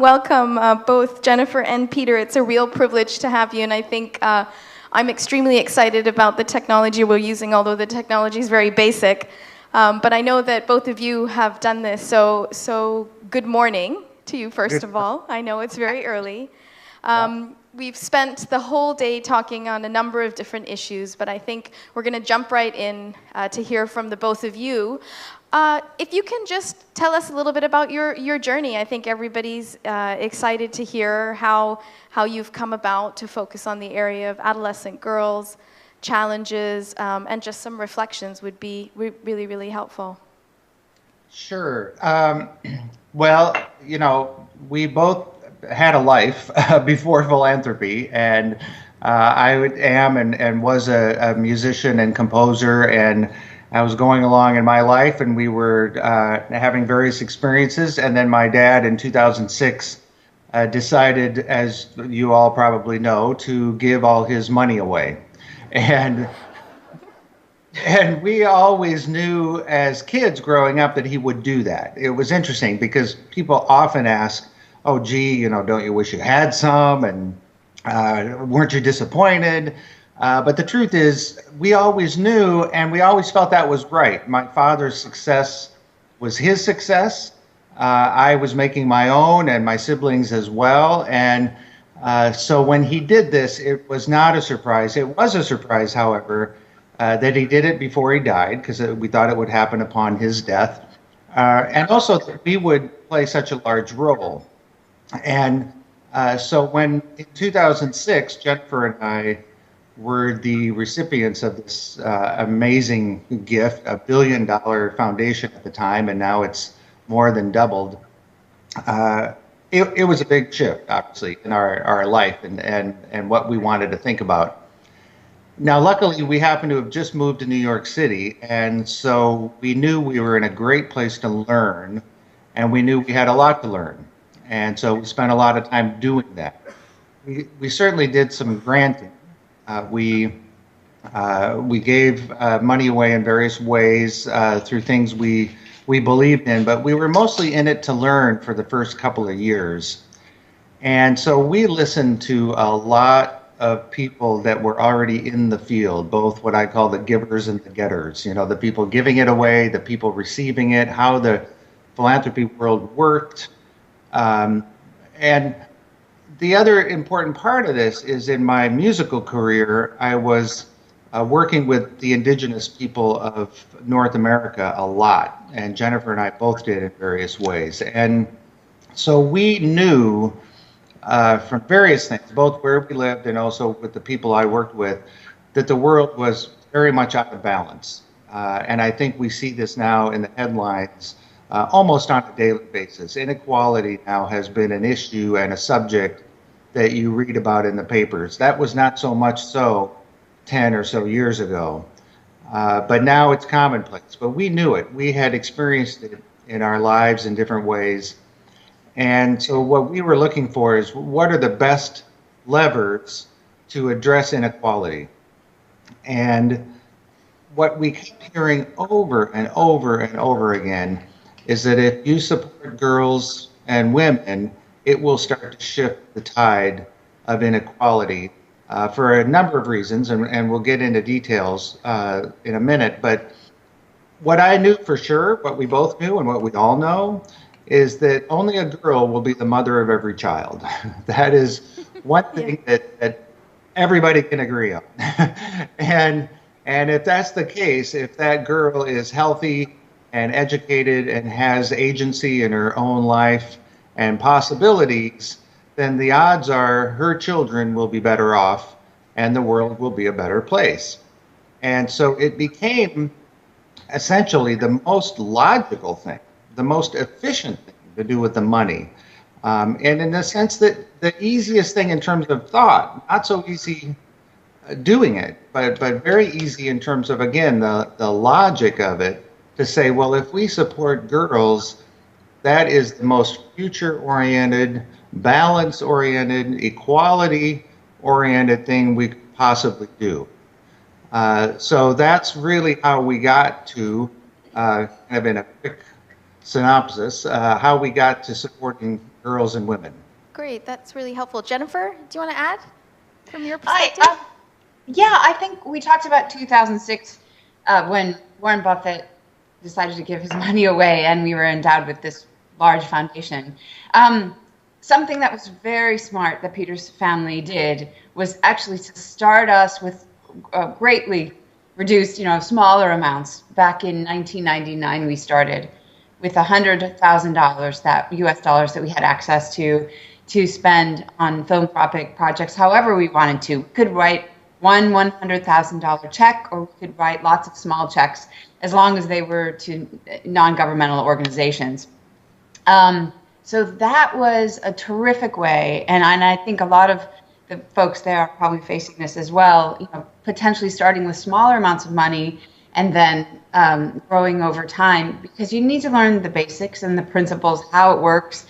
welcome both Jennifer and Peter. It's a real privilege to have you, and I think I'm extremely excited about the technology we're using, although the technology is very basic. But I know that both of you have done this, so good morning to you, first of all. I know it's very early. We've spent the whole day talking on a number of different issues, but I think we're going to jump right in to hear from the both of you. If you can just tell us a little bit about your journey. I think everybody's excited to hear how you've come about to focus on the area of adolescent girls, challenges, and just some reflections would be really, really helpful. Sure. Well, you know, we both had a life before philanthropy, and I am and was a musician and composer, and I was going along in my life, and we were having various experiences, and then my dad in 2006 decided, as you all probably know, to give all his money away. And we always knew as kids growing up that he would do that. It was interesting because people often ask, oh, gee, you know, don't you wish you had some? And weren't you disappointed? But the truth is, we always knew, and we always felt that was right. My father's success was his success. I was making my own, and my siblings as well. And so when he did this, it was not a surprise. It was a surprise, however, that he did it before he died, because we thought it would happen upon his death. And also that we would play such a large role. And so when in 2006, Jennifer and I were the recipients of this amazing gift, $1 billion foundation at the time, and now it's more than doubled. It was a big shift, obviously, in our life and what we wanted to think about. Now, luckily, we happened to have just moved to New York City, and so we knew we were in a great place to learn, and we knew we had a lot to learn. And so we spent a lot of time doing that. We certainly did some granting. We gave money away in various ways through things we believed in, but we were mostly in it to learn for the first couple of years. And so we listened to a lot of people that were already in the field, both what I call the givers and the getters, you know, the people giving it away, the people receiving it, how the philanthropy world worked. And the other important part of this is in my musical career, I was working with the indigenous people of North America a lot, and Jennifer and I both did in various ways. And so we knew from various things, both where we lived and also with the people I worked with, that the world was very much out of balance. And I think we see this now in the headlines almost on a daily basis. Inequality now has been an issue and a subject that you read about in the papers. That was not so much so 10 or so years ago, but now it's commonplace. But we knew it. We had experienced it in our lives in different ways. And so what we were looking for is what are the best levers to address inequality? And what we kept hearing over and over and over again is that if you support girls and women, it will start to shift the tide of inequality for a number of reasons, and we'll get into details in a minute. But what I knew for sure, what we both knew and what we all know, is that only a girl will be the mother of every child. That is one thing that everybody can agree on. And if that's the case, if that girl is healthy and educated and has agency in her own life and possibilities, then the odds are her children will be better off and the world will be a better place. And so it became essentially the most logical thing, the most efficient thing to do with the money. And in the sense that the easiest thing in terms of thought, not so easy doing it, but very easy in terms of, again, the logic of it, to say, well, if we support girls, that is the most future-oriented, balance-oriented, equality-oriented thing we could possibly do. So that's really how we got to, kind of in a quick synopsis, how we got to supporting girls and women. Great, that's really helpful. Jennifer, do you want to add from your I, perspective? yeah, I think we talked about 2006 when Warren Buffett decided to give his money away and we were endowed with this large foundation. Something that was very smart that Peter's family did was actually to start us with greatly reduced, smaller amounts. Back in 1999, we started with $100,000 that U.S. dollars that we had access to spend on philanthropic projects however we wanted to. We could write one $100,000 check, or we could write lots of small checks as long as they were to non-governmental organizations. So that was a terrific way, and I think a lot of the folks there are probably facing this as well, potentially starting with smaller amounts of money and then growing over time, because you need to learn the basics and the principles, how it works,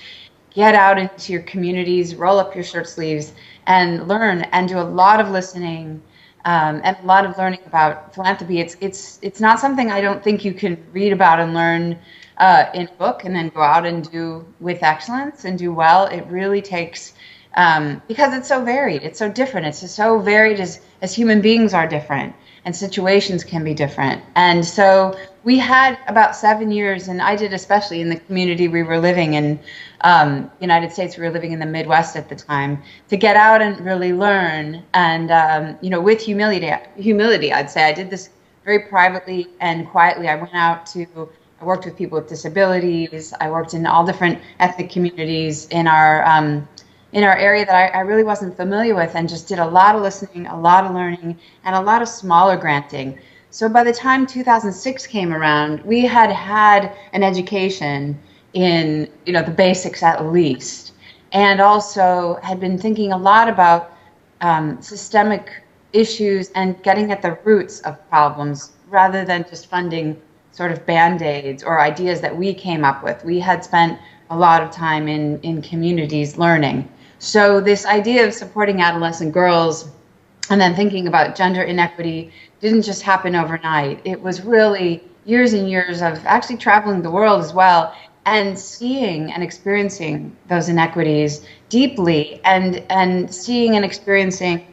get out into your communities, roll up your shirt sleeves and learn, and do a lot of listening and a lot of learning about philanthropy. It's not something I don't think you can read about and learn in a book and then go out and do with excellence and do well. It really takes, because it's so varied, it's so different, it's so varied as human beings are different and situations can be different. And so we had about 7 years, and I did especially in the community we were living in, United States, we were living in the Midwest at the time, to get out and really learn. And, with humility, I'd say I did this very privately and quietly. I worked with people with disabilities. I worked in all different ethnic communities in our area that I really wasn't familiar with, and just did a lot of listening, a lot of learning, and a lot of smaller granting. So by the time 2006 came around, we had an education in, the basics at least, and also had been thinking a lot about systemic issues and getting at the roots of problems rather than just funding sort of Band-Aids or ideas that we came up with. We had spent a lot of time in communities learning. So this idea of supporting adolescent girls and then thinking about gender inequity didn't just happen overnight. It was really years and years of actually traveling the world as well and seeing and experiencing those inequities deeply, and seeing and experiencing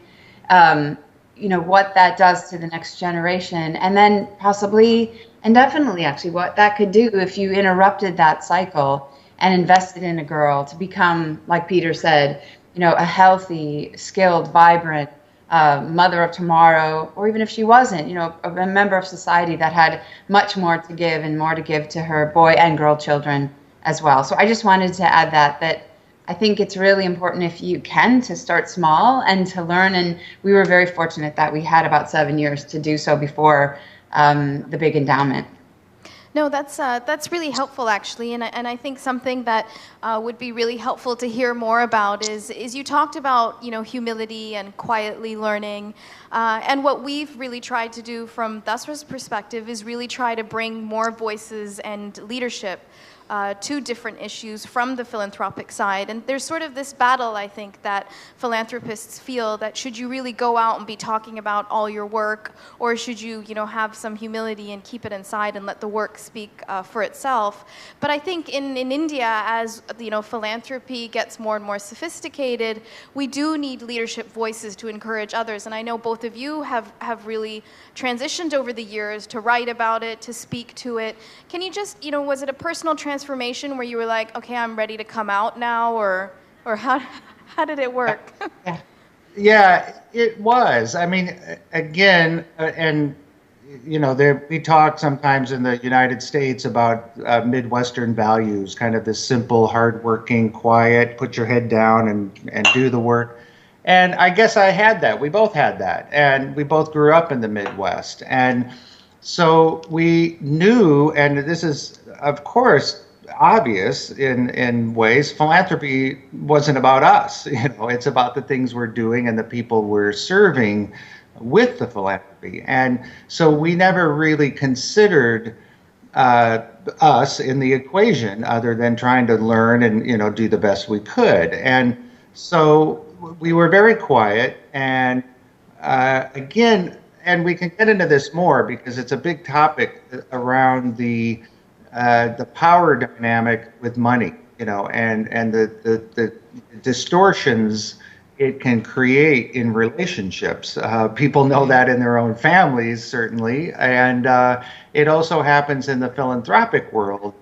what that does to the next generation, and then possibly and definitely actually what that could do if you interrupted that cycle and invested in a girl to become, like Peter said, a healthy, skilled, vibrant mother of tomorrow, or even if she wasn't, a member of society that had much more to give and more to give to her boy and girl children as well. So I just wanted to add that I think it's really important, if you can, to start small and to learn. And we were very fortunate that we had about 7 years to do so before the big endowment. No, that's really helpful, actually, and I think something that would be really helpful to hear more about is you talked about humility and quietly learning, and what we've really tried to do from Thusra's perspective is really try to bring more voices and leadership to different issues from the philanthropic side. And there's sort of this battle, I think, that philanthropists feel, that should you really go out and be talking about all your work, or should you, have some humility and keep it inside and let the work speak for itself. But I think in India, as philanthropy gets more and more sophisticated, we do need leadership voices to encourage others. And I know both of you have really transitioned over the years to write about it, to speak to it. Can you just, was it a personal transformation where you were like, okay, I'm ready to come out now, or how did it work? Yeah, it was. I mean, again, and we talk sometimes in the United States about Midwestern values, kind of this simple, hardworking, quiet, put your head down and do the work. And I guess I had that. We both had that, and we both grew up in the Midwest, and so we knew, and this is, of course, obvious in ways, philanthropy wasn't about us. It's about the things we're doing and the people we're serving with the philanthropy. And so we never really considered us in the equation, other than trying to learn and do the best we could. And so we were very quiet. And again, and we can get into this more because it's a big topic around the power dynamic with money. and the distortions it can create in relationships. People know that in their own families, certainly, and it also happens in the philanthropic world,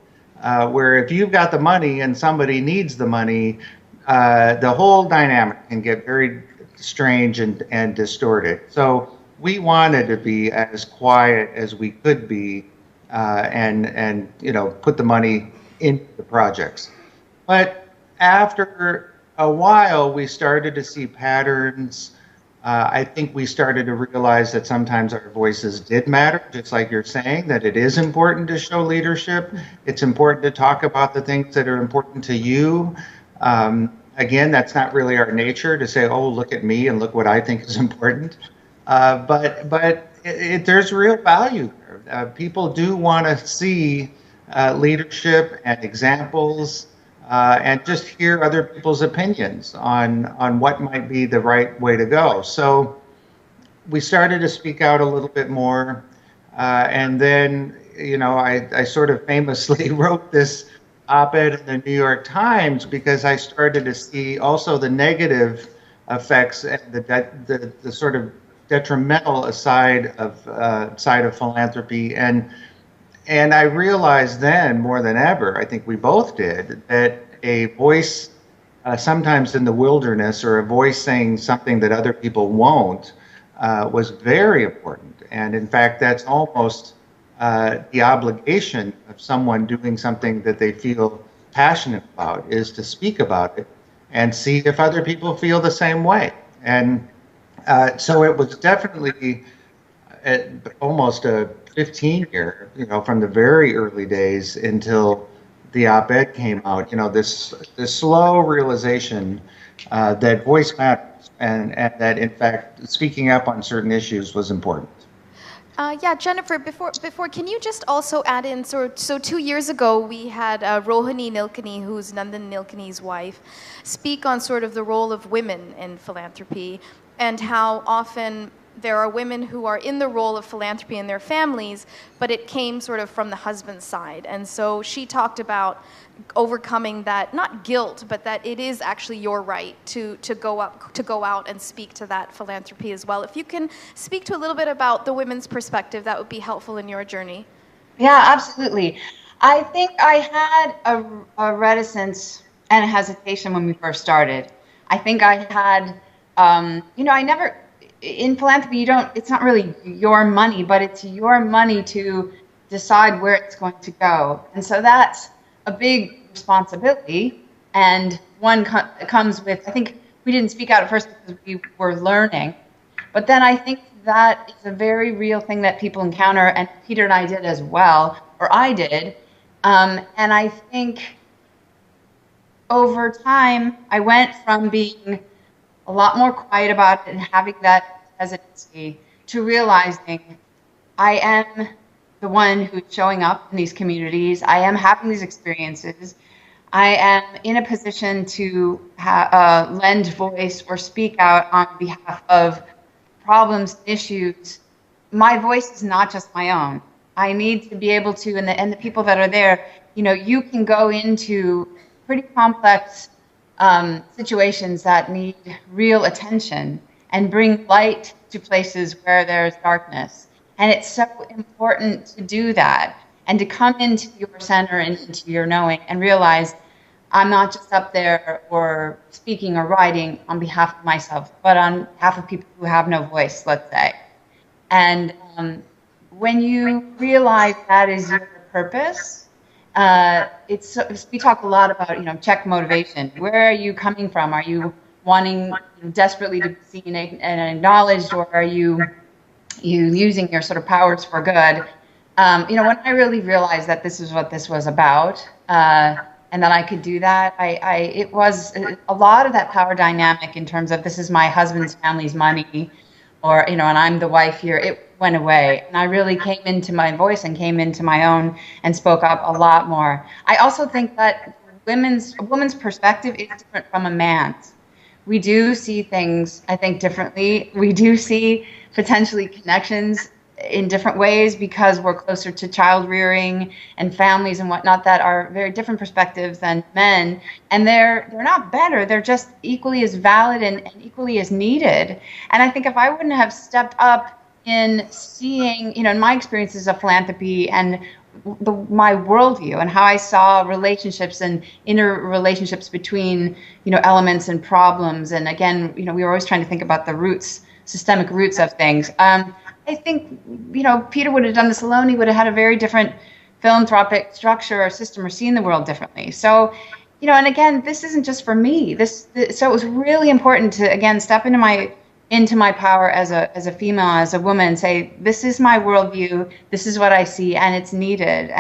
where if you've got the money and somebody needs the money, the whole dynamic can get very strange and distorted. So we wanted to be as quiet as we could be, and put the money into the projects. But after a while, we started to see patterns. I think we started to realize that sometimes our voices did matter, just like you're saying, that it is important to show leadership. It's important to talk about the things that are important to you. Again, that's not really our nature to say, oh, look at me and look what I think is important. But there's real value there. People do want to see leadership and examples, and just hear other people's opinions on what might be the right way to go. So we started to speak out a little bit more, and then I sort of famously wrote this op-ed in the New York Times because I started to see also the negative effects and the sort of detrimental side of philanthropy, and I realized then more than ever, I think we both did, that a voice sometimes in the wilderness, or a voice saying something that other people won't, was very important. And in fact, that's almost the obligation of someone doing something that they feel passionate about, is to speak about it and see if other people feel the same way. And so it was definitely almost a 15-year, from the very early days until the op-ed came out, this slow realization that voice matters, and that in fact speaking up on certain issues was important. Yeah, Jennifer, before, can you just also add in, so 2 years ago we had Rohini Nilekani, who's Nandan Nilekani's wife, speak on sort of the role of women in philanthropy, and how often there are women who are in the role of philanthropy in their families, but it came sort of from the husband's side. And so she talked about overcoming that, not guilt, but that it is actually your right to go out and speak to that philanthropy as well. If you can speak to a little bit about the women's perspective, that would be helpful in your journey. Yeah, absolutely. I think I had a reticence and a hesitation when we first started. I think I had, I never, in philanthropy, it's not really your money, but it's your money to decide where it's going to go. And so that's a big responsibility. And one comes with, I think we didn't speak out at first because we were learning. But then I think that is a very real thing that people encounter, and Peter and I did as well, or I did. And I think over time, I went from being a lot more quiet about it and having that hesitancy to realizing I am the one who's showing up in these communities. I am having these experiences. I am in a position to lend voice or speak out on behalf of problems, issues. My voice is not just my own. I need to be able to, and the people that are there, you can go into pretty complex situations that need real attention and bring light to places where there's darkness. And it's so important to do that and to come into your center and into your knowing and realize I'm not just up there or speaking or writing on behalf of myself, but on behalf of people who have no voice, let's say. And when you realize that is your purpose, we talk a lot about, check motivation. Where are you coming from? Are you wanting desperately to be seen and acknowledged, or are you using your sort of powers for good? When I really realized that this is what this was about, and that I could do that, it was a lot of that power dynamic in terms of this is my husband's family's money, or, and I'm the wife here, it went away. And I really came into my voice and came into my own and spoke up a lot more. I also think that a woman's perspective is different from a man's. We do see things, I think, differently. We do see potentially connections in different ways because we're closer to child rearing and families and whatnot that are very different perspectives than men. And they're not better. They're just equally as valid and equally as needed. And I think if I wouldn't have stepped up in seeing, in my experiences of philanthropy and my worldview and how I saw relationships and interrelationships between, elements and problems. And again, we were always trying to think about the roots, systemic roots of things. I think, Peter would have done this alone. He would have had a very different philanthropic structure or system or seen the world differently. So, and again, this isn't just for me. So it was really important to, again, step into my power as a female, as a woman, say, this is my worldview, this is what I see, and it's needed.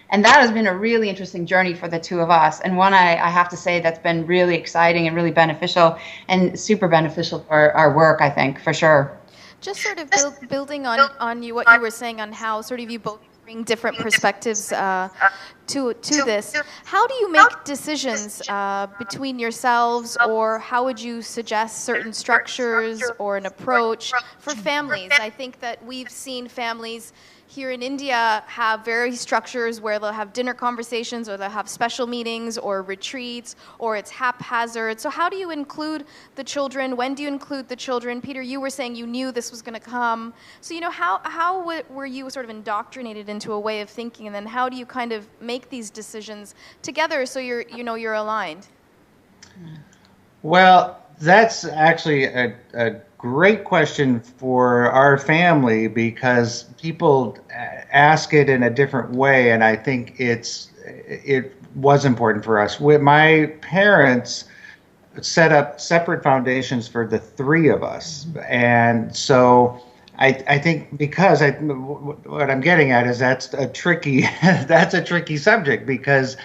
And that has been a really interesting journey for the two of us, and one I have to say that's been really exciting and really beneficial and super beneficial for our work, I think, for sure. Just sort of building on what you were saying on how sort of you both bring different perspectives to this. How do you make decisions between yourselves, or how would you suggest certain structures or an approach for families? I think that we've seen families here in India have various structures where they'll have dinner conversations, or they'll have special meetings or retreats, or it's haphazard. So how do you include the children? When do you include the children? Peter, you were saying you knew this was going to come. So, how were you sort of indoctrinated into a way of thinking, and then how do you kind of make these decisions together so you're aligned? Well, that's actually a great question for our family, because people ask it in a different way, and I think it was important for us. My parents set up separate foundations for the three of us, and so I think because what I'm getting at is that's a tricky subject, because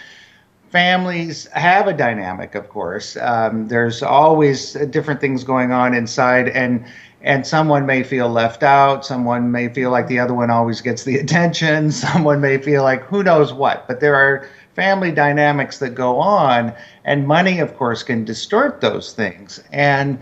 families have a dynamic, of course. There's always different things going on inside, and someone may feel left out. Someone may feel like the other one always gets the attention. Someone may feel like who knows what. But there are family dynamics that go on, and money, of course, can distort those things. And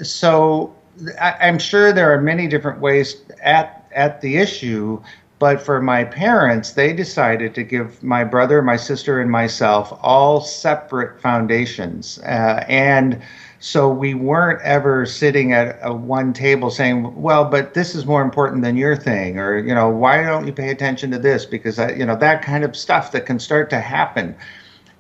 so I'm sure there are many different ways at the issue. But for my parents, they decided to give my brother, my sister, and myself all separate foundations. And so we weren't ever sitting at one table saying, well, but this is more important than your thing, or, why don't you pay attention to this? Because, that kind of stuff that can start to happen.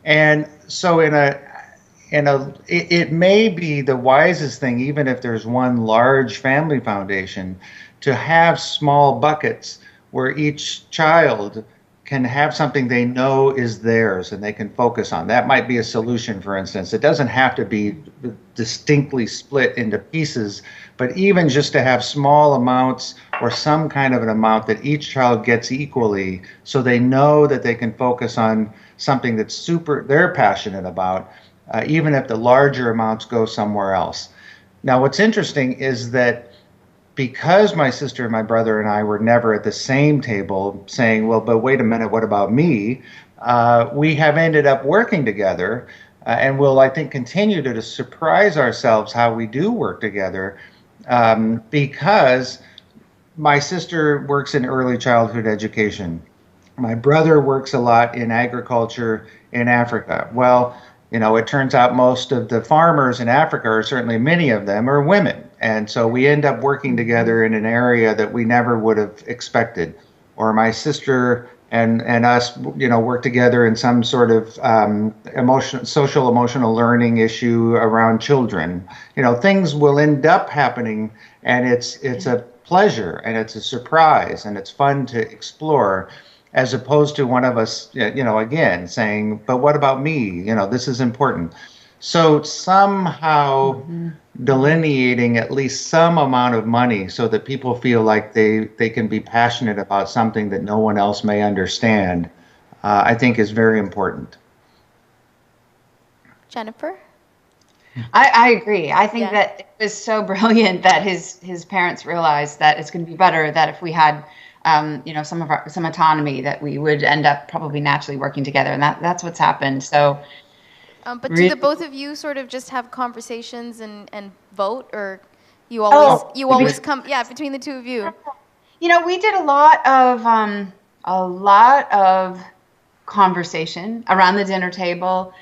And so it may be the wisest thing, even if there's one large family foundation, to have small buckets where each child can have something they know is theirs and they can focus on. That might be a solution, for instance. It doesn't have to be distinctly split into pieces, but even just to have small amounts or some kind of an amount that each child gets equally, so they know that they can focus on something that's they're passionate about, even if the larger amounts go somewhere else. Now, what's interesting is that because my sister and my brother and I were never at the same table saying, well, but wait a minute, what about me? We have ended up working together, and will, I think, continue to surprise ourselves how we do work together, because my sister works in early childhood education. My brother works a lot in agriculture in Africa. Well, it turns out most of the farmers in Africa, or certainly many of them, are women. And so we end up working together in an area that we never would have expected. Or my sister and us, work together in some sort of social emotional learning issue around children. Things will end up happening, and it's a pleasure, and it's a surprise, and it's fun to explore, as opposed to one of us, again, saying, but what about me? This is important. So somehow delineating at least some amount of money so that people feel like they can be passionate about something that no one else may understand, I think is very important. Jennifer? I agree. I think that it was so brilliant that his parents realized that it's going to be better that if we had some autonomy, that we would end up probably naturally working together, and that's what's happened. So, but do the both of you sort of just have conversations and vote, or you always come between the two of you? We did a lot of conversation around the dinner table,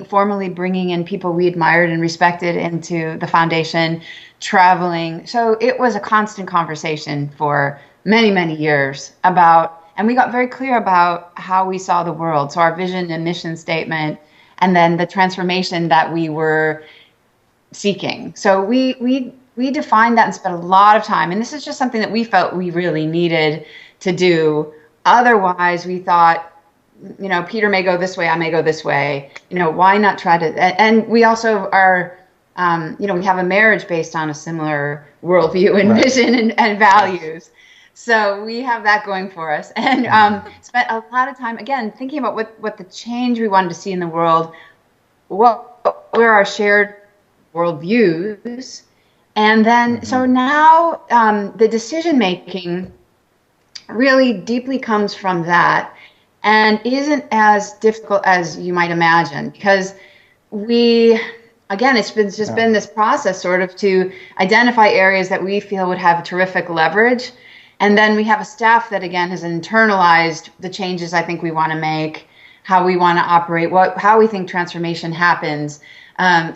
formally bringing in people we admired and respected into the foundation, traveling. So it was a constant conversation for many, many years and we got very clear about how we saw the world. So our vision and mission statement, and then the transformation that we were seeking. So we defined that and spent a lot of time. And this is just something that we felt we really needed to do. Otherwise, we thought, Peter may go this way, I may go this way. Why not try to? And we also are, we have a marriage based on a similar worldview and vision and values. So we have that going for us, and spent a lot of time again thinking about what the change we wanted to see in the world, what were our shared worldviews, and then so now the decision making really deeply comes from that, and isn't as difficult as you might imagine, because it's been this process sort of to identify areas that we feel would have terrific leverage. And then we have a staff that, again, has internalized the changes I think we want to make, how we want to operate, how we think transformation happens.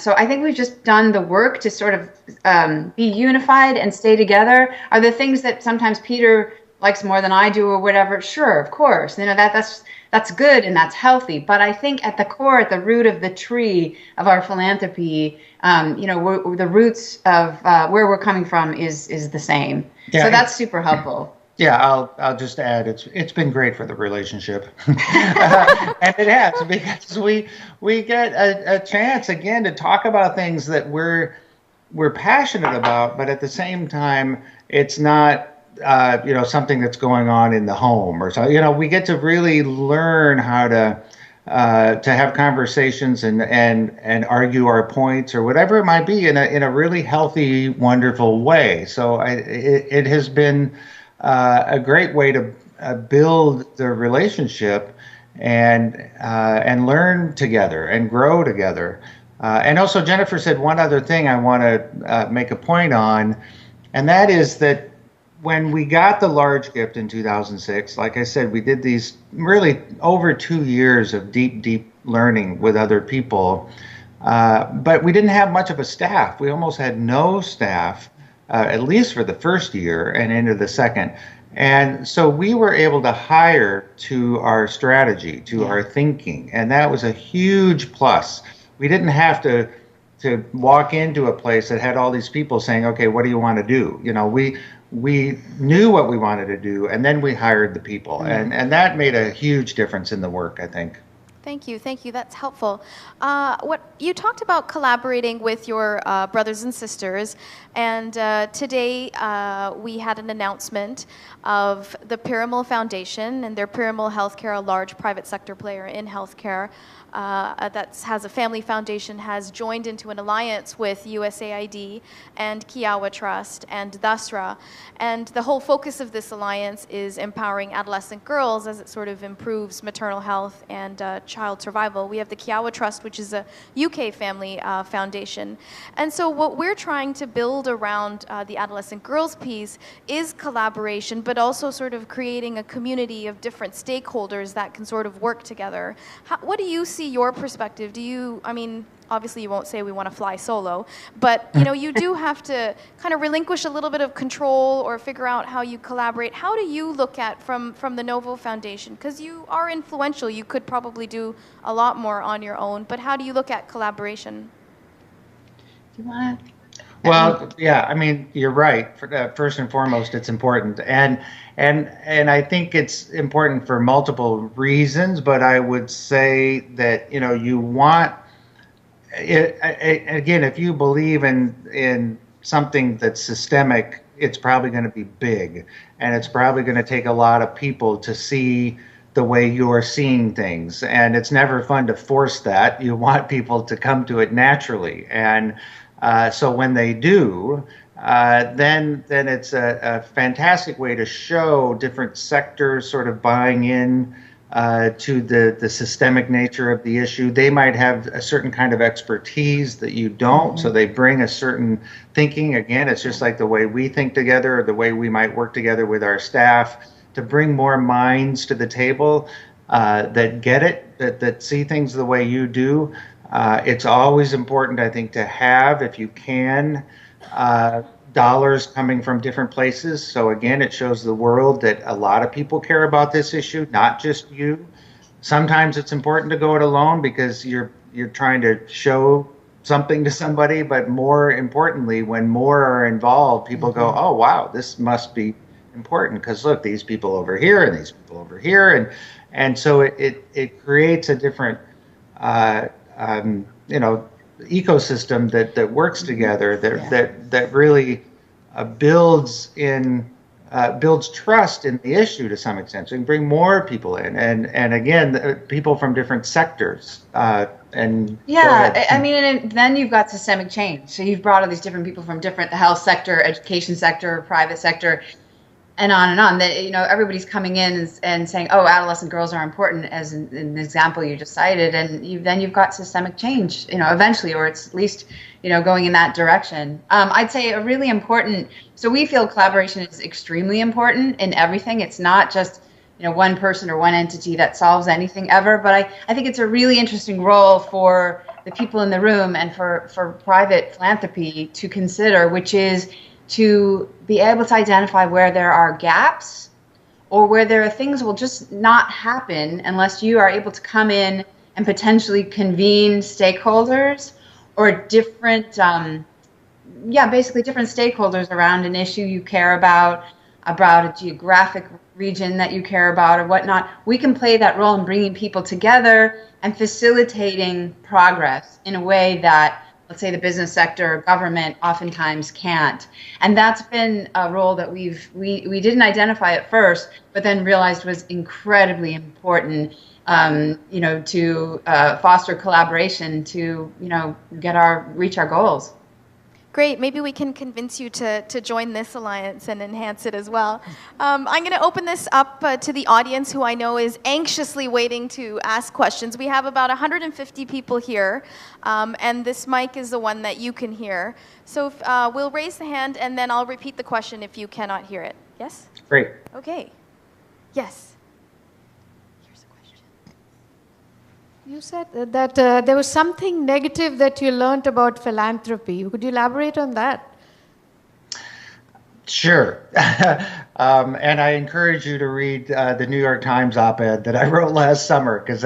So I think we've just done the work to sort of be unified and stay together. Are there things that sometimes Peter likes more than I do or whatever? Sure, of course. That's good and that's healthy. But I think at the core, at the root of the tree of our philanthropy, the roots of where we're coming from is the same. Yeah, so that's super helpful. Yeah, I'll just add, it's been great for the relationship, and it has, because we get a chance again to talk about things that we're passionate about, but at the same time, it's not something that's going on in the home or so. We get to really learn how to have conversations and argue our points or whatever it might be in a really healthy, wonderful way. So it has been a great way to build the relationship and learn together and grow together. And also, Jennifer said one other thing I want to make a point on, and that is that when we got the large gift in 2006, like I said, we did these really over 2 years of deep learning with other people, but we didn't have much of a staff. We almost had no staff, at least for the first year and into the second. And so we were able to hire to our strategy, to our thinking, and that was a huge plus. We didn't have to walk into a place that had all these people saying, okay, what do you want to do? We knew what we wanted to do, and then we hired the people, and that made a huge difference in the work, I think. Thank you. That's helpful. What you talked about collaborating with your brothers and sisters, and today we had an announcement of the Pyramid Foundation and their Pyramid Healthcare, a large private sector player in healthcare. That has a family foundation, has joined into an alliance with USAID and Kiowa Trust and Thusra. And the whole focus of this alliance is empowering adolescent girls as it sort of improves maternal health and child survival. We have the Kiowa Trust, which is a UK family foundation. And so what we're trying to build around the adolescent girls piece is collaboration, but also sort of creating a community of different stakeholders that can sort of work together. What do you see your perspective? Obviously you won't say we want to fly solo, but you do have to kind of relinquish a little bit of control or figure out how you collaborate. How do you look at from the Novo Foundation? Because you are influential, you could probably do a lot more on your own, but how do you look at collaboration? Do you want to? Well, yeah, you're right. First and foremost, it's important, and I think it's important for multiple reasons. But I would say that you want it, again, if you believe in something that's systemic, it's probably going to be big, and it's probably going to take a lot of people to see the way you're seeing things, and it's never fun to force that. You want people to come to it naturally, and so when they do, then it's a fantastic way to show different sectors sort of buying in to the systemic nature of the issue. They might have a certain kind of expertise that you don't, so they bring a certain thinking. Again, it's just like the way we think together or the way we might work together with our staff to bring more minds to the table that get it, that see things the way you do. It's always important, I think, to have, if you can, dollars coming from different places. So again, it shows the world that a lot of people care about this issue, not just you. Sometimes it's important to go it alone because you're trying to show something to somebody, but more importantly, when more are involved, people go, oh wow, this must be important because look, these people over here and these people over here, and so it creates a different ecosystem that works together that really builds trust in the issue to some extent. So you can bring more people in, and again, people from different sectors. And I mean, and then you've got systemic change. So you've brought all these different people from the health sector, education sector, private sector, and on and on. That everybody's coming in and saying, "Oh, adolescent girls are important," as an example you just cited, and then you've got systemic change, eventually, or it's at least going in that direction. I'd say a really important. So we feel collaboration is extremely important in everything. It's not just one person or one entity that solves anything ever, but I think it's a really interesting role for the people in the room and for private philanthropy to consider, which is to be able to identify where there are gaps or where there are things will just not happen unless you are able to come in and potentially convene stakeholders or different, basically different stakeholders around an issue you care about a geographic region that you care about or whatnot. We can play that role in bringing people together and facilitating progress in a way that, let's say, the business sector or government oftentimes can't. And that's been a role that we didn't identify at first, but then realized was incredibly important, to foster collaboration to, reach our goals. Great. Maybe we can convince you to join this alliance and enhance it as well. I'm going to open this up to the audience, who I know is anxiously waiting to ask questions. We have about 150 people here, and this mic is the one that you can hear. So we'll raise the hand, and then I'll repeat the question if you cannot hear it. Yes? Great. Okay. Yes. You said that there was something negative that you learned about philanthropy. Could you elaborate on that? Sure. And I encourage you to read the New York Times op-ed that I wrote last summer, because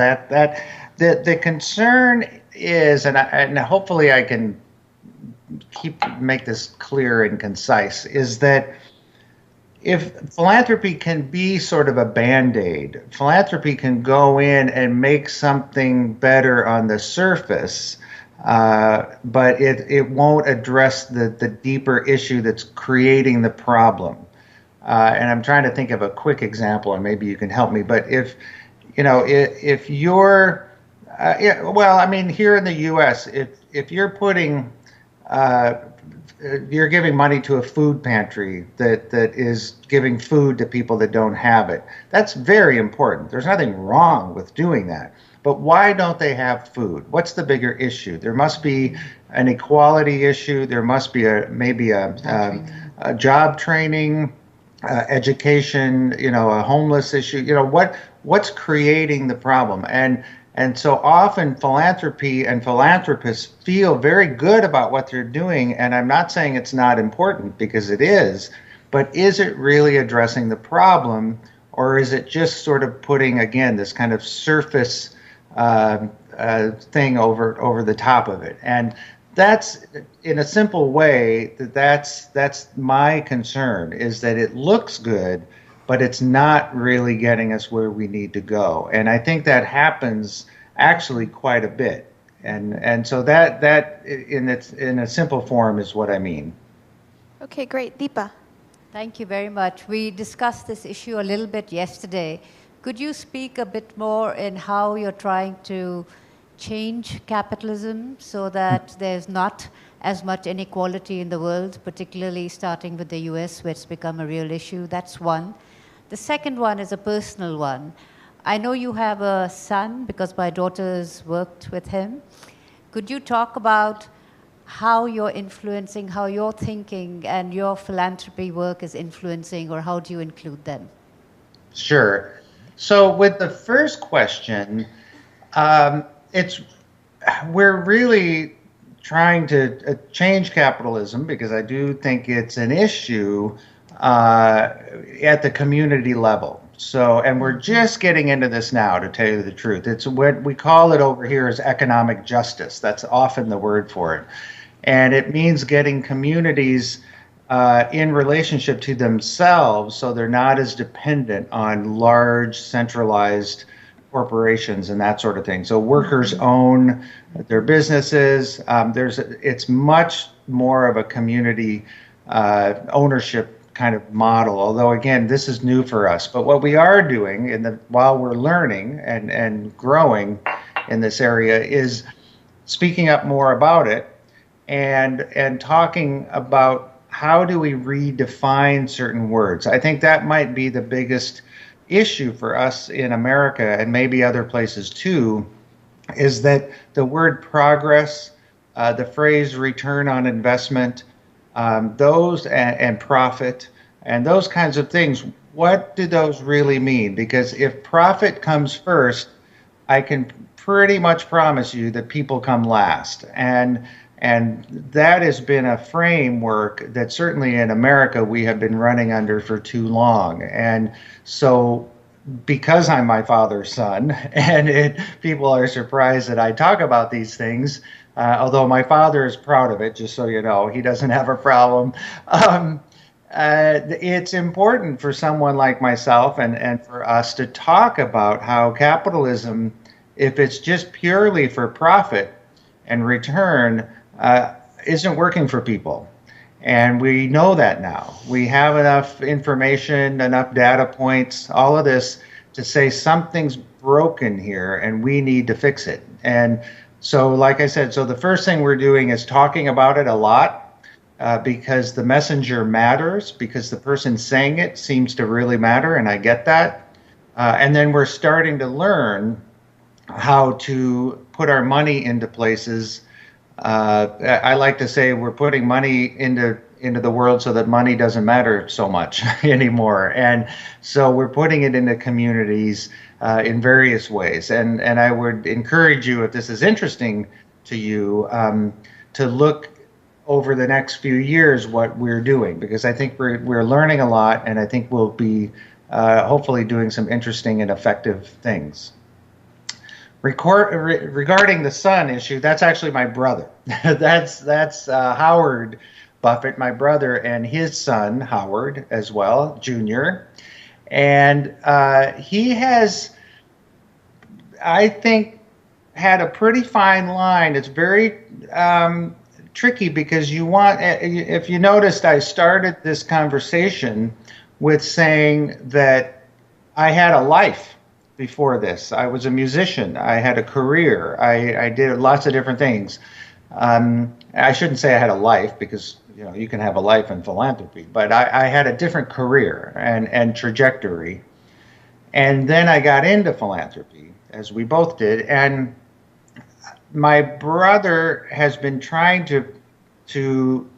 the concern is, and hopefully I can make this clear and concise, is that if philanthropy can be sort of a Band-Aid, philanthropy can go in and make something better on the surface, but it won't address the deeper issue that's creating the problem. And I'm trying to think of a quick example, and maybe you can help me. But if you're, here in the U.S., if you're putting you're giving money to a food pantry that is giving food to people that don't have it. That's very important. There's nothing wrong with doing that. But why don't they have food? What's the bigger issue? There must be an equality issue. There must be maybe a job training, education, a homeless issue. What's creating the problem? And so often philanthropy and philanthropists feel very good about what they're doing, and I'm not saying it's not important, because it is, but is it really addressing the problem, or is it just sort of putting, again, this kind of surface thing over the top of it? And that's, in a simple way, that's my concern, is that it looks good, but it's not really getting us where we need to go. And I think that happens actually quite a bit. And so that in a simple form is what I mean. Okay, great. Deepa. Thank you very much. We discussed this issue a little bit yesterday. Could you speak a bit more in how you're trying to change capitalism so that there's not as much inequality in the world, particularly starting with the US, where it's become a real issue? That's one. The second one is a personal one. I know you have a son because my daughter's worked with him. Could you talk about how you're influencing, how your thinking and your philanthropy work is influencing, or how do you include them? Sure. So with the first question, it's we're really trying to change capitalism because I do think it's an issue at the community level. So, and we're just getting into this now, to tell you the truth. It's what we call it over here is economic justice. That's often the word for it. And it means getting communities in relationship to themselves so they're not as dependent on large centralized corporations and that sort of thing. So workers own their businesses. It's much more of a community ownership kind of model. Although again, this is new for us. But what we are doing while we're learning and growing in this area is speaking up more about it and talking about how do we redefine certain words. I think that might be the biggest issue for us in America and maybe other places too, is that the word progress, the phrase return on investment, those and profit and those kinds of things, what do those really mean? Because if profit comes first, I can pretty much promise you that people come last. And that has been a framework that certainly in America we have been running under for too long. And so because I'm my father's son, and people are surprised that I talk about these things, although my father is proud of it, just so you know, he doesn't have a problem. It's important for someone like myself and for us to talk about how capitalism, if it's just purely for profit and return, isn't working for people. And we know that now. We have enough information, enough data points, all of this to say something's broken here and we need to fix it. And so, like I said, so the first thing we're doing is talking about it a lot because the messenger matters, because the person saying it seems to really matter, and I get that. And then we're starting to learn how to put our money into places. I like to say we're putting money into the world so that money doesn't matter so much anymore. And so we're putting it into communities in various ways. And I would encourage you, if this is interesting to you, to look over the next few years what we're doing, because I think we're learning a lot, and I think we'll be hopefully doing some interesting and effective things. Regarding the son issue, that's actually my brother. that's Howard Buffett, my brother, and his son, Howard, as well, Jr. And he has, I think, had a pretty fine line. It's very tricky because if you noticed, I started this conversation with saying that I had a life before this. I was a musician. I had a career. I did lots of different things. I shouldn't say I had a life because you can have a life in philanthropy, but I had a different career and trajectory. And then I got into philanthropy, as we both did. And my brother has been trying to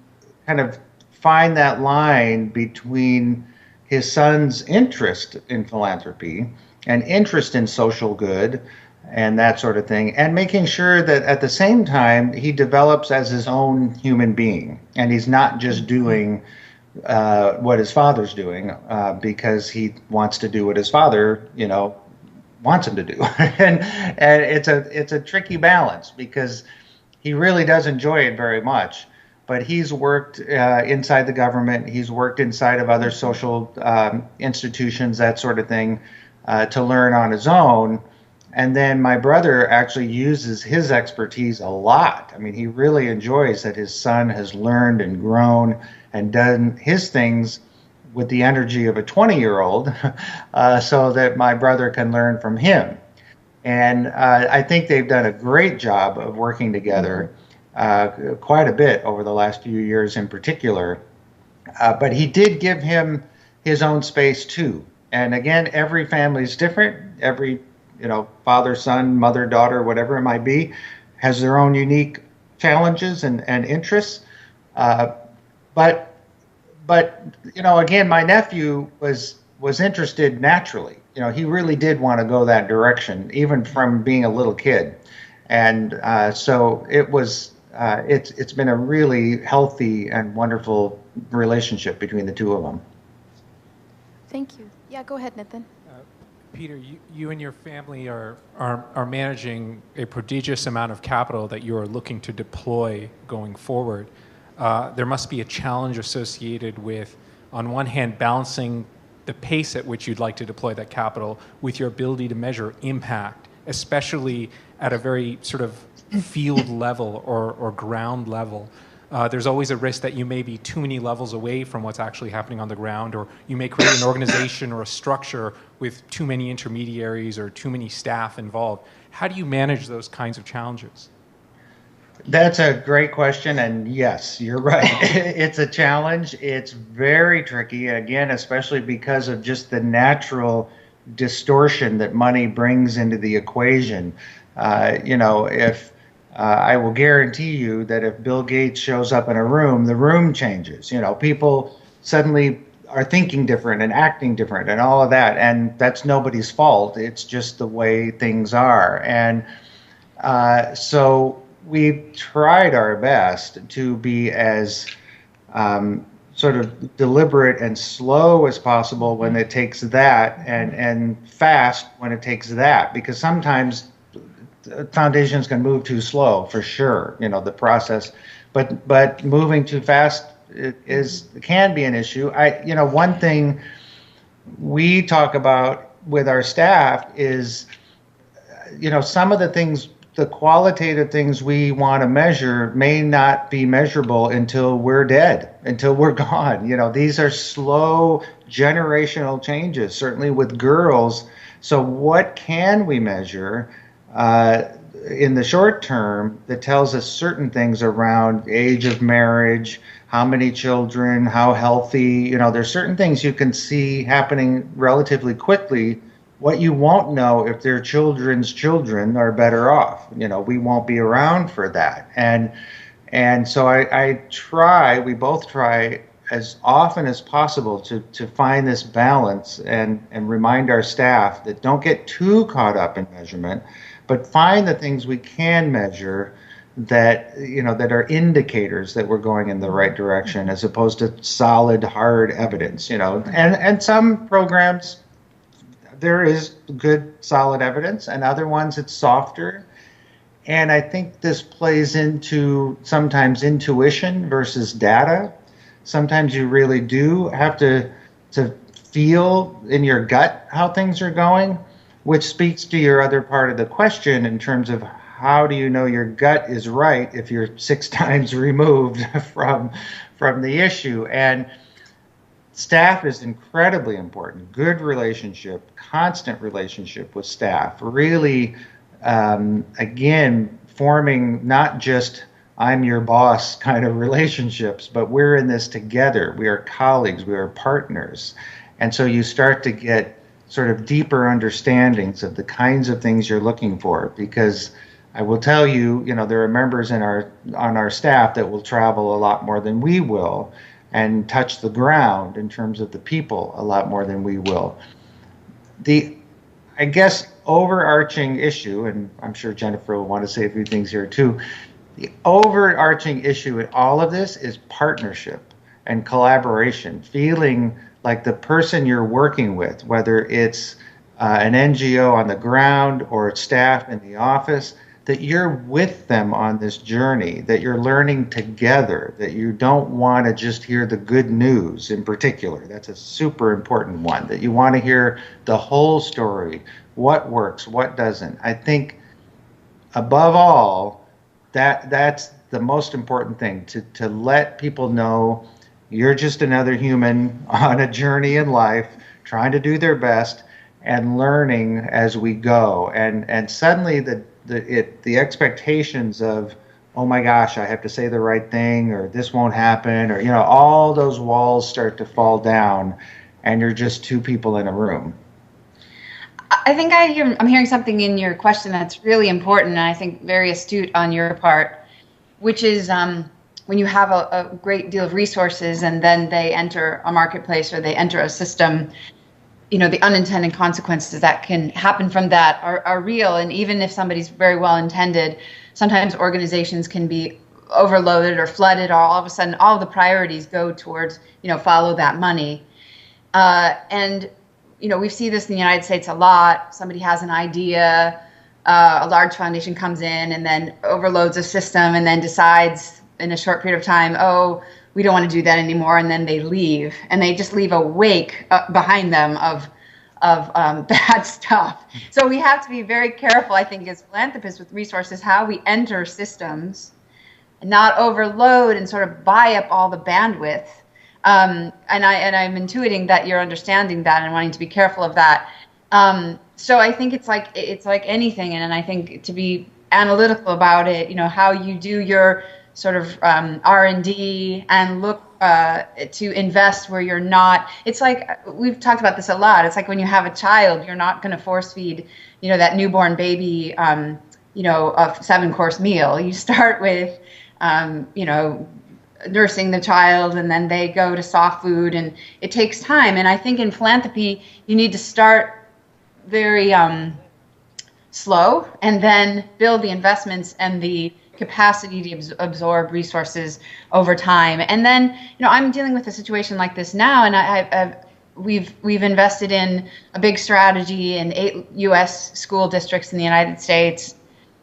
kind of find that line between his son's interest in philanthropy and interest in social good and that sort of thing, and making sure that at the same time he develops as his own human being, and he's not just doing what his father's doing because he wants to do what his father, wants him to do. and it's a tricky balance because he really does enjoy it very much. But he's worked inside the government, he's worked inside of other social institutions, that sort of thing, to learn on his own. And then my brother actually uses his expertise a lot. I mean, he really enjoys that his son has learned and grown and done his things with the energy of a 20-year-old so that my brother can learn from him. And I think they've done a great job of working together quite a bit over the last few years in particular. But he did give him his own space too. And again, every family is different. every father, son, mother, daughter, whatever it might be, has their own unique challenges and interests. But again, my nephew was interested naturally. He really did want to go that direction, even from being a little kid. And so it's been a really healthy and wonderful relationship between the two of them. Thank you. Yeah, go ahead, Nathan. Peter, you and your family are managing a prodigious amount of capital that you are looking to deploy going forward. There must be a challenge associated with, on one hand, balancing the pace at which you'd like to deploy that capital with your ability to measure impact, especially at a very sort of field level or ground level. There's always a risk that you may be too many levels away from what's actually happening on the ground, or you may create an organization or a structure with too many intermediaries or too many staff involved. How do you manage those kinds of challenges? That's a great question, and yes, you're right. It's a challenge. It's very tricky, again, especially because of just the natural distortion that money brings into the equation. If I will guarantee you that if Bill Gates shows up in a room, the room changes. People suddenly are thinking different and acting different and all of that, and that's nobody's fault. It's just the way things are. And so we've tried our best to be as sort of deliberate and slow as possible when it takes that, and fast when it takes that, because sometimes foundations can move too slow, for sure, the process, but moving too fast can be an issue. One thing we talk about with our staff is, some of the things, the qualitative things we want to measure may not be measurable until we're dead, until we're gone. These are slow generational changes, certainly with girls. So what can we measure in the short term that tells us certain things around age of marriage, how many children, how healthy? There's certain things you can see happening relatively quickly. What you won't know if their children's children are better off. We won't be around for that. And so we both try as often as possible to find this balance and remind our staff that don't get too caught up in measurement, but find the things we can measure that are indicators that we're going in the right direction, as opposed to solid, hard evidence. And some programs, there is good, solid evidence, and other ones it's softer. And I think this plays into sometimes intuition versus data. Sometimes you really do have to feel in your gut how things are going, which speaks to your other part of the question in terms of how do you know your gut is right if you're 6 times removed from the issue. And staff is incredibly important. Good relationship, constant relationship with staff. Really, again, forming not just I'm your boss kind of relationships, but we're in this together. We are colleagues. We are partners. And so you start to get sort of deeper understandings of the kinds of things you're looking for, because I will tell you, there are members on our staff that will travel a lot more than we will, and touch the ground in terms of the people a lot more than we will. I guess, overarching issue, and I'm sure Jennifer will want to say a few things here too, the overarching issue in all of this is partnership and collaboration, feeling like the person you're working with, whether it's an NGO on the ground or staff in the office, that you're with them on this journey, that you're learning together, that you don't want to just hear the good news in particular. That's a super important one, that you want to hear the whole story, what works, what doesn't. I think above all, that's the most important thing, to let people know you're just another human on a journey in life, trying to do their best and learning as we go. And suddenly the expectations of, oh my gosh, I have to say the right thing, or this won't happen, or all those walls start to fall down, and you're just 2 people in a room. I think I'm hearing something in your question that's really important, and I think very astute on your part, which is when you have a great deal of resources and then they enter a marketplace or they enter a system, the unintended consequences that can happen from that are real. And even if somebody's very well intended, sometimes organizations can be overloaded or flooded, or all of a sudden all the priorities go towards, follow that money. And we see this in the United States a lot. Somebody has an idea, a large foundation comes in and then overloads a system and then decides in a short period of time, oh, we don't want to do that anymore, and then they leave, and they just leave a wake behind them of bad stuff. So we have to be very careful, I think, as philanthropists with resources, how we enter systems and not overload and sort of buy up all the bandwidth. And I'm intuiting that you're understanding that and wanting to be careful of that. So I think it's like anything, and I think to be analytical about it, how you do your sort of R&D and look to invest where you're not. It's like, we've talked about this a lot. It's like when you have a child, you're not going to force feed, that newborn baby, a 7-course meal. You start with, nursing the child, and then they go to soft food, and it takes time. And I think in philanthropy, you need to start very slow and then build the investments and the capacity to absorb resources over time. And then, I'm dealing with a situation like this now, and we've invested in a big strategy in 8 U.S. school districts in the United States,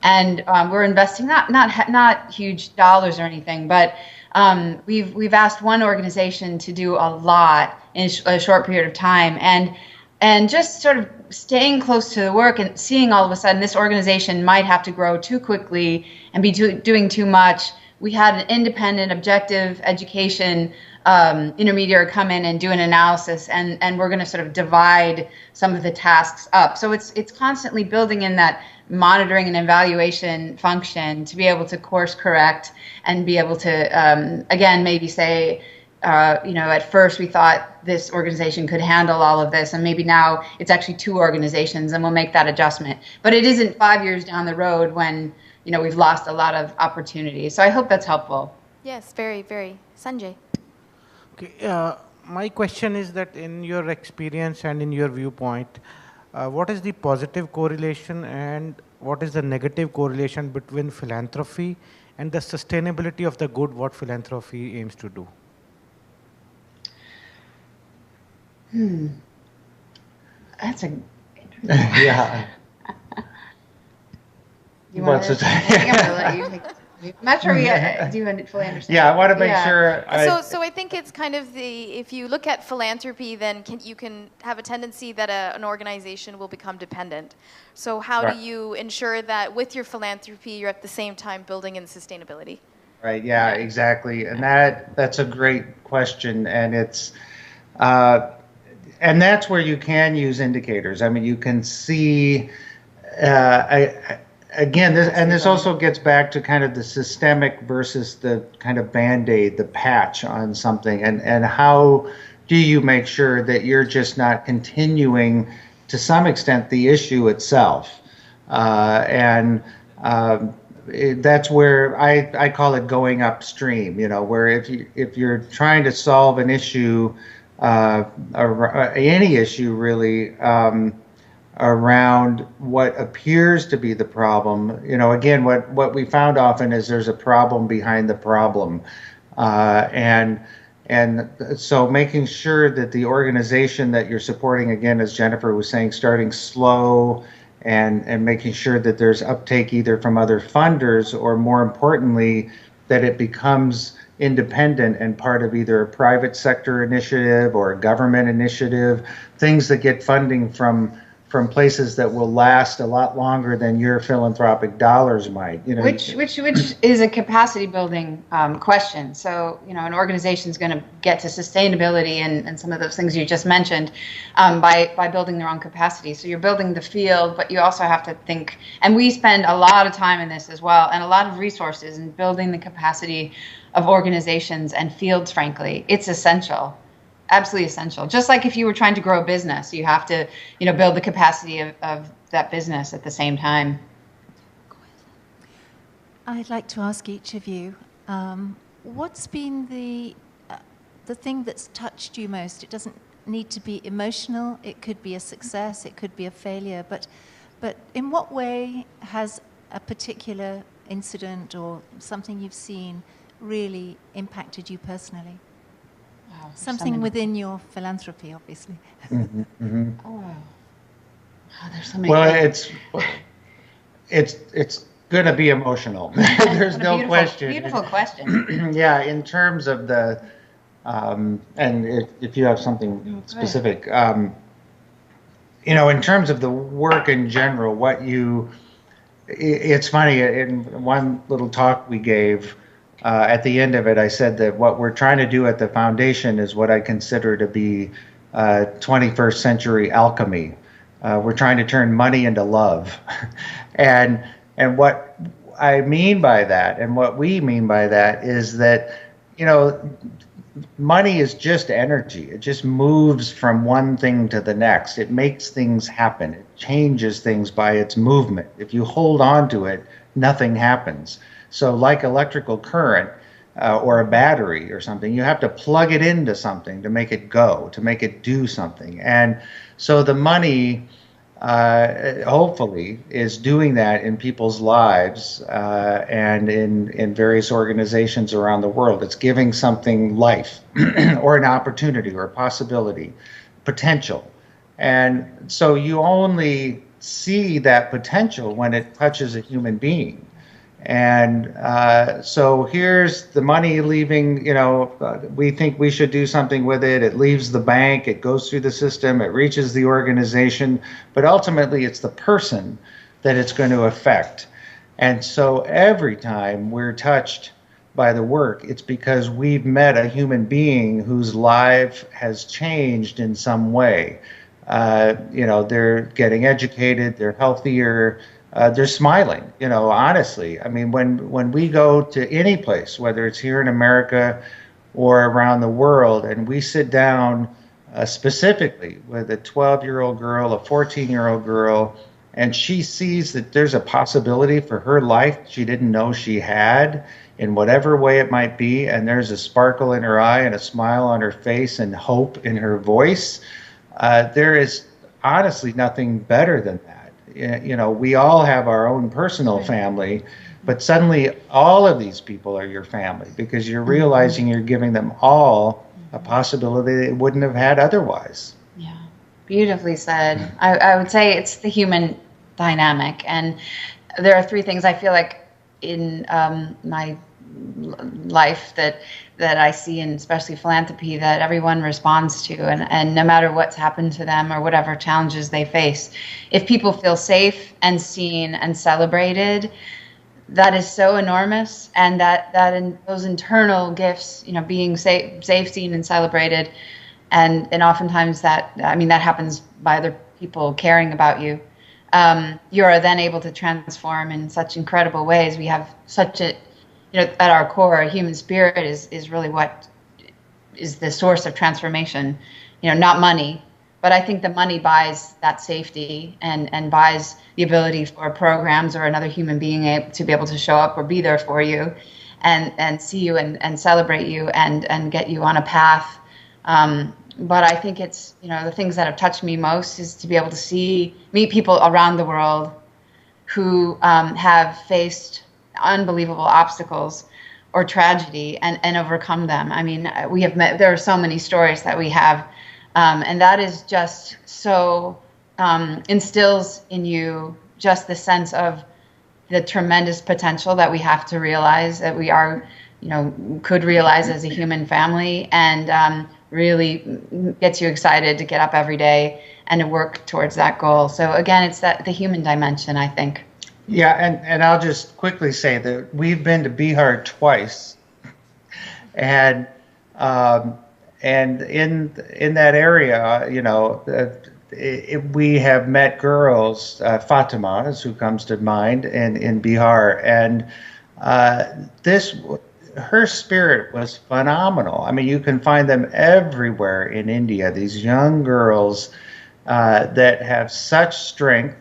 and we're investing not huge dollars or anything, but we've asked one organization to do a lot in a short period of time, and just sort of staying close to the work and seeing all of a sudden this organization might have to grow too quickly and be doing too much. We had an independent, objective education intermediary come in and do an analysis, and we're going to sort of divide some of the tasks up. So it's constantly building in that monitoring and evaluation function to be able to course correct and be able to, again, maybe say, at first we thought this organization could handle all of this, and maybe now it's actually 2 organizations, and we'll make that adjustment. But it isn't 5 years down the road when, we've lost a lot of opportunities. So I hope that's helpful. Yes, very, very. Sanjay. Okay, my question is that in your experience and in your viewpoint, what is the positive correlation and what is the negative correlation between philanthropy and the sustainability of the good what philanthropy aims to do? That's a Yeah. You want to? I think I'm gonna let you take this. I'm not sure we do fully understand. Yeah, I want to make sure. So I think it's kind of if you look at philanthropy, then you can have a tendency that an organization will become dependent. So how do you ensure that with your philanthropy, you're at the same time building in sustainability? Right. Yeah. Exactly. And that's a great question, and it's. And that's where you can use indicators. I mean, you can see, again, this also gets back to kind of the systemic versus the kind of Band-Aid, the patch on something, and how do you make sure that you're just not continuing, to some extent, the issue itself. That's where I call it going upstream, where if you're trying to solve an issue, any issue really, around what appears to be the problem, again, what we found often is there's a problem behind the problem, and so making sure that the organization that you're supporting, again, as Jennifer was saying, starting slow and making sure that there's uptake either from other funders or, more importantly, that it becomes independent and part of either a private sector initiative or a government initiative, things that get funding from places that will last a lot longer than your philanthropic dollars might. Which is a capacity building question. So, an organization is going to get to sustainability and some of those things you just mentioned by building their own capacity. So you're building the field, but you also have to think, and we spend a lot of time in this as well, and a lot of resources in building the capacity of organizations and fields, frankly. It's essential. absolutely essential. Just like if you were trying to grow a business, you have to, build the capacity of that business at the same time. I'd like to ask each of you, what's been the thing that's touched you most? It doesn't need to be emotional. It could be a success. It could be a failure. But in what way has a particular incident or something you've seen really impacted you personally? Wow, something within your philanthropy, obviously. Mm-hmm, mm-hmm. Oh, wow. There's so many. Well, it's going to be emotional. There's no question. Beautiful question. Yeah, in terms of the, and if you have something specific, in terms of the work in general, it's funny, in one little talk we gave, at the end of it, I said that what we're trying to do at the foundation is what I consider to be 21st century alchemy. We're trying to turn money into love. And what I mean by that, and what we mean by that, is that, money is just energy. It just moves from one thing to the next. It makes things happen. It changes things by its movement. If you hold on to it, nothing happens. So like electrical current or a battery or something, you have to plug it into something to make it go, to make it do something. And so the money, hopefully, is doing that in people's lives and in various organizations around the world. It's giving something life or an opportunity or a possibility, potential. And so you only see that potential when it touches a human being. And so here's the money leaving, we think we should do something with it. It leaves the bank, it goes through the system, it reaches the organization, but ultimately it's the person that it's going to affect. And so every time we're touched by the work, it's because we've met a human being whose life has changed in some way. They're getting educated, they're healthier, they're smiling, honestly. I mean, when we go to any place, whether it's here in America or around the world, and we sit down specifically with a 12-year-old girl, a 14-year-old girl, and she sees that there's a possibility for her life she didn't know she had, in whatever way it might be, and there's a sparkle in her eye and a smile on her face and hope in her voice, there is honestly nothing better than that. We all have our own personal family, but suddenly all of these people are your family because you're realizing you're giving them all a possibility they wouldn't have had otherwise. Yeah, beautifully said. I would say it's the human dynamic. And there are three things I feel like in my life that I see, and especially philanthropy, that everyone responds to, and no matter what's happened to them or whatever challenges they face, if people feel safe and seen and celebrated, that is so enormous. And that in those internal gifts, being safe, seen and celebrated, and oftentimes that happens by other people caring about you. You are then able to transform in such incredible ways. We have such a at our core, human spirit is really what is the source of transformation, not money. But I think the money buys that safety and buys the ability for programs or another human being to be able to show up or be there for you and see you and celebrate you and get you on a path. But I think it's, the things that have touched me most is to be able to meet people around the world who have faced unbelievable obstacles or tragedy and overcome them. I mean, there are so many stories that we have, and that is just so instills in you just the sense of the tremendous potential that we have to realize, that we are, could realize as a human family, and really gets you excited to get up every day and to work towards that goal. So again, it's the human dimension, I think. Yeah, and I'll just quickly say that we've been to Bihar twice, and in that area, we have met girls, Fatima, who comes to mind, in Bihar, and her spirit was phenomenal. I mean, you can find them everywhere in India. These young girls that have such strength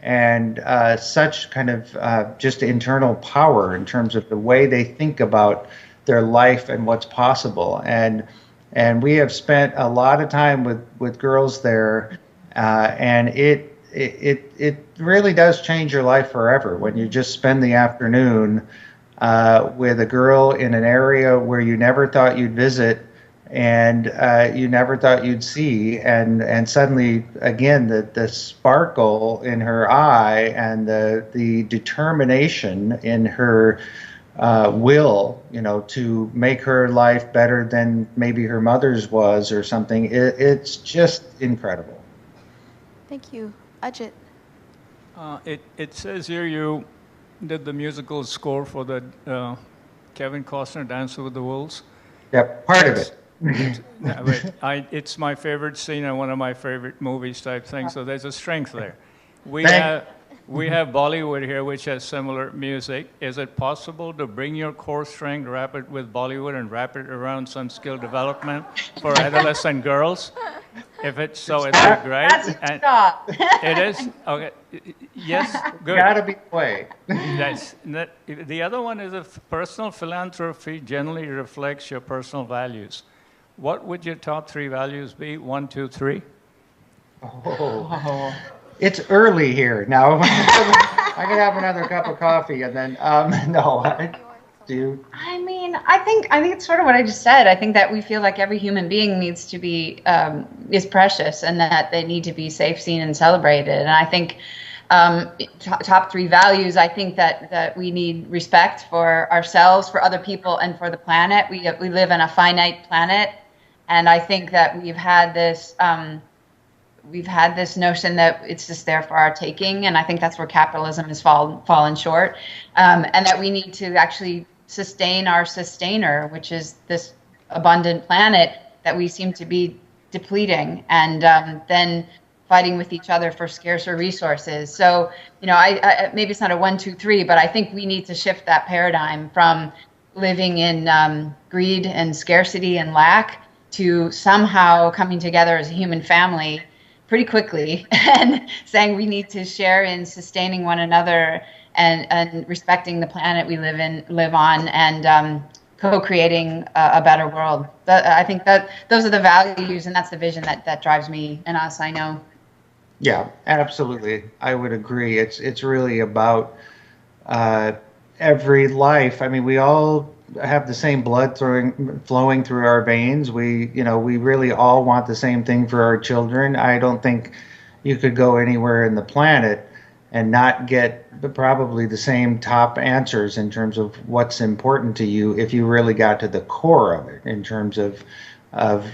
and such kind of just internal power in terms of the way they think about their life and what's possible. And we have spent a lot of time with girls there, and it really does change your life forever when you just spend the afternoon with a girl in an area where you never thought you'd visit and you never thought you'd see, and suddenly again the sparkle in her eye and the determination in her will, to make her life better than maybe her mother's was or something. It's just incredible. Thank you. Ajit. It says here you did the musical score for the Kevin Costner Dancer with the Wolves. Yep, part of it. It's my favorite scene and one of my favorite movies type thing, so there's a strength there. We have Bollywood here, which has similar music. Is it possible to bring your core strength, wrap it with Bollywood, and wrap it around some skill development for adolescent girls? If it's so, it'd be great. That's a stop. It is? Okay. Yes, good. Gotta be way. Yes. The other one is if personal philanthropy generally reflects your personal values. What would your top 3 values be? 1, 2, 3? Oh. It's early here now. I could have another cup of coffee and then no. Do you? I mean, I think it's sort of what I just said. I think that we feel like every human being needs to be is precious, and that they need to be safe, seen, and celebrated. And I think top 3 values. I think that we need respect for ourselves, for other people, and for the planet. We live on a finite planet, and I think that we've had this notion that it's just there for our taking, and I think that's where capitalism has fallen short, and that we need to actually sustain our sustainer, which is this abundant planet that we seem to be depleting, and then fighting with each other for scarcer resources. So, I maybe it's not a 1, 2, 3, but I think we need to shift that paradigm from living in greed and scarcity and lack to somehow coming together as a human family pretty quickly and saying we need to share in sustaining one another and respecting the planet we live on, and co-creating a better world. I think that those are the values, and that's the vision that drives me and us, I know. Yeah, absolutely. I would agree. It's really about every life. I mean, we all have the same blood flowing through our veins. We really all want the same thing for our children. I don't think you could go anywhere in the planet and not get probably the same top answers in terms of what's important to you if you really got to the core of it in terms of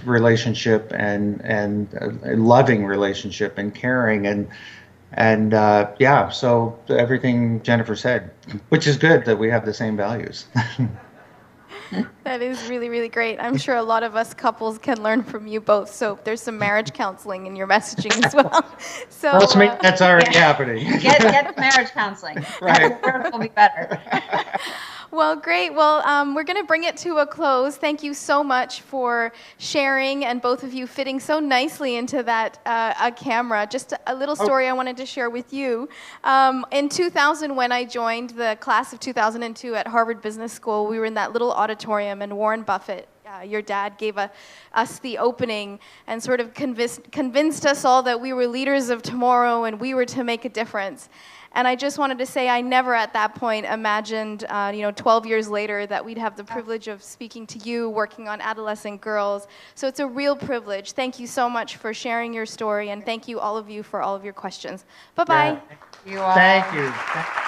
relationship and loving relationship and caring and so everything Jennifer said, which is good that we have the same values. That is really, really great. I'm sure a lot of us couples can learn from you both. So there's some marriage counseling in your messaging as well. So that's already happening. Get the marriage counseling. Right. The world will be better. Well, great. Well, we're going to bring it to a close. Thank you so much for sharing, and both of you fitting so nicely into that a camera. Just a little story I wanted to share with you. In 2000, when I joined the class of 2002 at Harvard Business School, we were in that little auditorium, and Warren Buffett, your dad, gave us the opening and sort of convinced us all that we were leaders of tomorrow and we were to make a difference. And I just wanted to say I never at that point imagined, 12 years later, that we'd have the privilege of speaking to you, working on adolescent girls. So it's a real privilege. Thank you so much for sharing your story, and thank you, all of you, for all of your questions. Bye-bye. Yeah. Thank you.